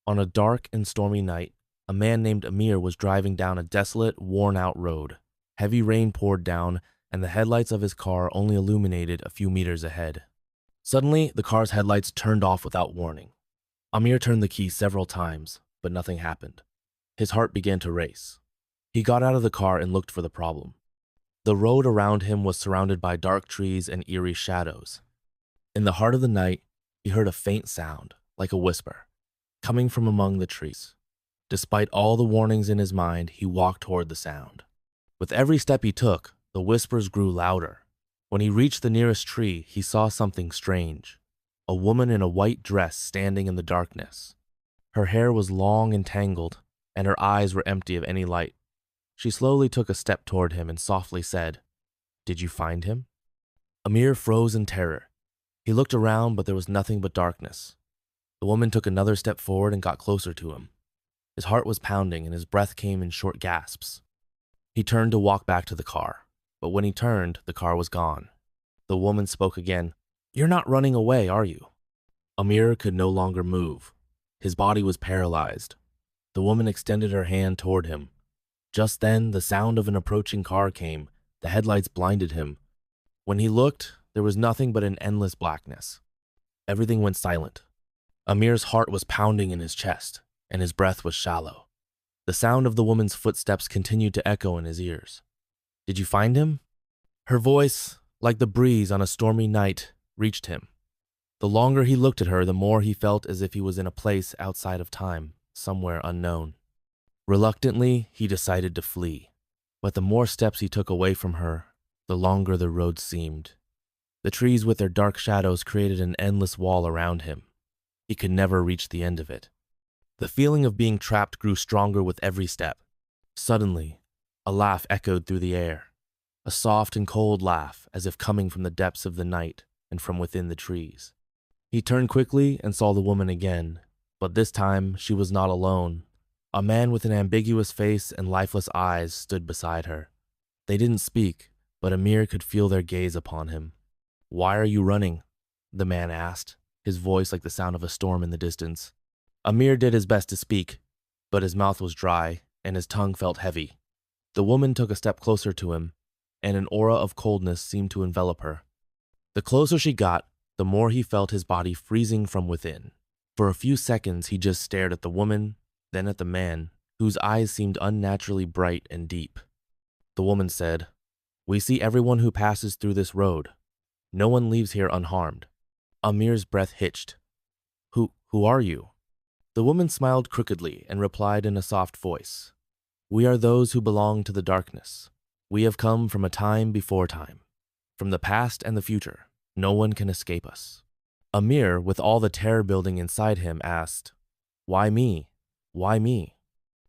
On a dark and stormy night, a man named Amir was driving down a desolate, worn-out road. Heavy rain poured down, and the headlights of his car only illuminated a few meters ahead. Suddenly, the car's headlights turned off without warning. Amir turned the key several times, but nothing happened. His heart began to race. He got out of the car and looked for the problem. The road around him was surrounded by dark trees and eerie shadows. In the heart of the night, he heard a faint sound, like a whisper, coming from among the trees. Despite all the warnings in his mind, he walked toward the sound. With every step he took, the whispers grew louder. When he reached the nearest tree, he saw something strange. A woman in a white dress standing in the darkness. Her hair was long and tangled, and her eyes were empty of any light. She slowly took a step toward him and softly said, "Did you find him?" Amir froze in terror. He looked around, but there was nothing but darkness. The woman took another step forward and got closer to him. His heart was pounding and his breath came in short gasps. He turned to walk back to the car, but when he turned, the car was gone. The woman spoke again. "You're not running away, are you?" Amir could no longer move. His body was paralyzed. The woman extended her hand toward him. Just then, the sound of an approaching car came. The headlights blinded him. When he looked, there was nothing but an endless blackness. Everything went silent. Amir's heart was pounding in his chest, and his breath was shallow. The sound of the woman's footsteps continued to echo in his ears. "Did you find him?" Her voice, like the breeze on a stormy night, reached him. The longer he looked at her, the more he felt as if he was in a place outside of time, somewhere unknown. Reluctantly, he decided to flee. But the more steps he took away from her, the longer the road seemed. The trees with their dark shadows created an endless wall around him. He could never reach the end of it. The feeling of being trapped grew stronger with every step. Suddenly, a laugh echoed through the air. A soft and cold laugh, as if coming from the depths of the night and from within the trees. He turned quickly and saw the woman again, but this time she was not alone. A man with an ambiguous face and lifeless eyes stood beside her. They didn't speak, but Amir could feel their gaze upon him. "Why are you running?" the man asked, his voice like the sound of a storm in the distance. Amir did his best to speak, but his mouth was dry and his tongue felt heavy. The woman took a step closer to him, and an aura of coldness seemed to envelop her. The closer she got, the more he felt his body freezing from within. For a few seconds, he just stared at the woman, then at the man, whose eyes seemed unnaturally bright and deep. The woman said, "We see everyone who passes through this road. No one leaves here unharmed." Amir's breath hitched. Who are you?" The woman smiled crookedly and replied in a soft voice, "We are those who belong to the darkness. We have come from a time before time. From the past and the future, no one can escape us." Amir, with all the terror building inside him, asked, "Why me? Why me?"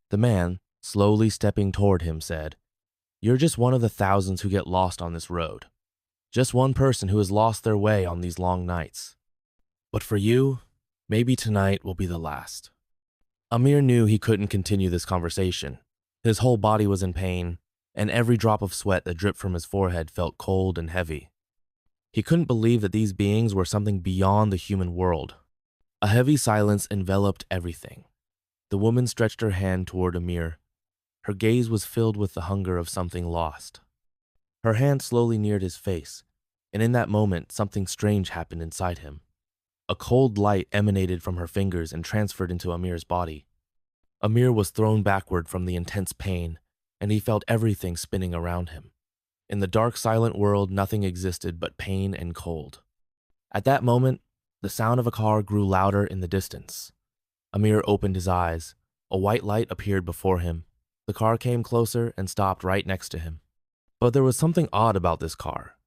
The man, slowly stepping toward him, said, "You're just one of the thousands who get lost on this road. Just one person who has lost their way on these long nights. But for you, maybe tonight will be the last." Amir knew he couldn't continue this conversation. His whole body was in pain, and every drop of sweat that dripped from his forehead felt cold and heavy. He couldn't believe that these beings were something beyond the human world. A heavy silence enveloped everything. The woman stretched her hand toward Amir. Her gaze was filled with the hunger of something lost. Her hand slowly neared his face, and in that moment, something strange happened inside him. A cold light emanated from her fingers and transferred into Amir's body. Amir was thrown backward from the intense pain, and he felt everything spinning around him. In the dark, silent world, nothing existed but pain and cold. At that moment, the sound of a car grew louder in the distance. Amir opened his eyes. A white light appeared before him. The car came closer and stopped right next to him. But there was something odd about this car.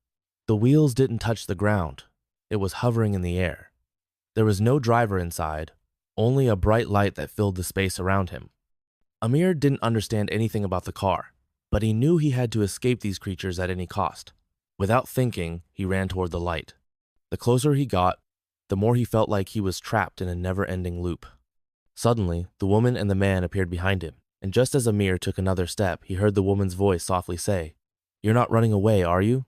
The wheels didn't touch the ground. It was hovering in the air. There was no driver inside, only a bright light that filled the space around him. Amir didn't understand anything about the car, but he knew he had to escape these creatures at any cost. Without thinking, he ran toward the light. The closer he got, the more he felt like he was trapped in a never-ending loop. Suddenly, the woman and the man appeared behind him, and just as Amir took another step, he heard the woman's voice softly say, "You're not running away, are you?"